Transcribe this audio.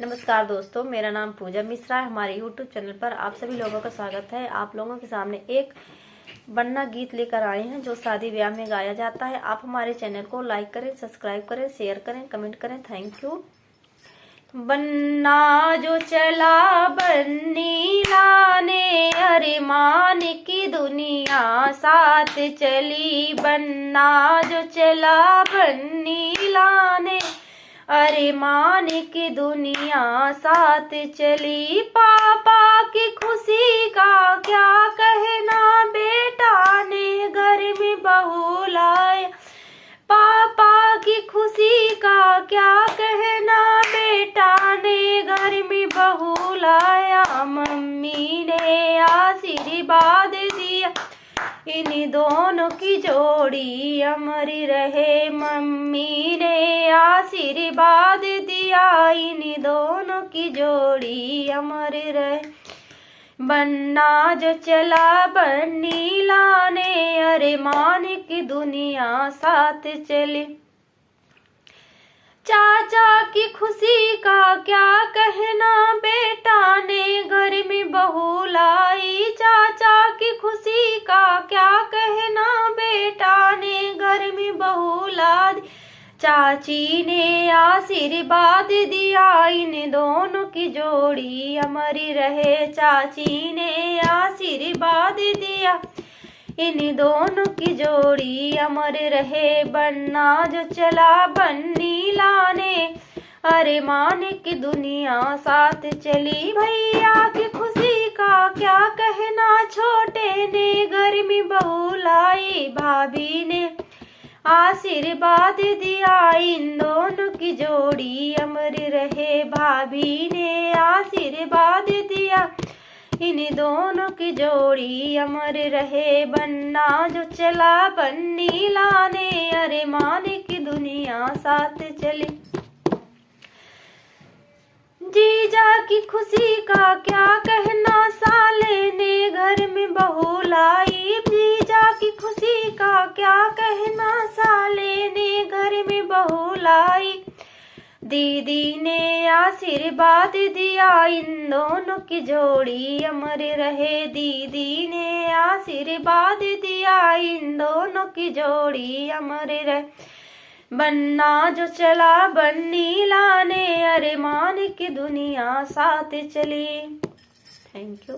नमस्कार दोस्तों, मेरा नाम पूजा मिश्रा है। हमारे YouTube चैनल पर आप सभी लोगों का स्वागत है। आप लोगों के सामने एक बन्ना गीत लेकर आए हैं जो शादी ब्याह में गाया जाता है। आप हमारे चैनल को लाइक करें, सब्सक्राइब करें, शेयर करें, कमेंट करें। Thank you. बन्ना जो चला बन्नी लाने, अरे मान की दुनिया साथ चली। बन्ना जो चला बन्नी लाने, अरे मान की दुनिया साथ चली। पापा की खुशी का क्या कहना, बेटा ने घर में बहू लाया। पापा की खुशी का क्या कहना, बेटा ने घर में बहू लाया। मम्मी ने आशीर्वाद दिया, इन दोनों की जोड़ी अमर रहे। मम्मी ने आशीर्वाद दिया, इन दोनों की जोड़ी अमर रहे। बन्ना जो चला बन्नी लाने, अरे मान की दुनिया साथ चली। चाचा की खुशी का क्या कहना, बेटा ने घर में बहू लाई। चाचा की खुशी का क्या कहना, बेटा ने घर में बहू ला दी। चाची ने आशीर्वाद दिया, इन दोनों की जोड़ी अमर रहे। चाची ने आशीर्वाद दिया, इन दोनों की जोड़ी अमर रहे। बन्ना जो चला बन्नी लाने, अरे मान की दुनिया साथ चली। भैया की खुशी का क्या कहना, छोटे ने घर में बहू लाई। भाभी ने आशीर्वाद दिया, इन दोनों की जोड़ी अमर रहे। भाभी ने आशीर्वाद दिया, इन दोनों की जोड़ी अमर रहे। बन्ना जो चला बन्नी लाने, अरे मान की दुनिया साथ चली। जीजा की खुशी का क्या कहना, साले ने घर में बहू लाई। जीजा की खुशी का क्या कहना, साले ने घर में बहू लाई। दीदी ने आशीर्वाद दिया, इन दोनों की जोड़ी अमर रहे। दीदी ने आशीर्वाद दिया, इन दोनों की जोड़ी अमर रहे। बन्ना जो चला बन्नी लाने, अरे मान की दुनिया साथ चली। Thank you.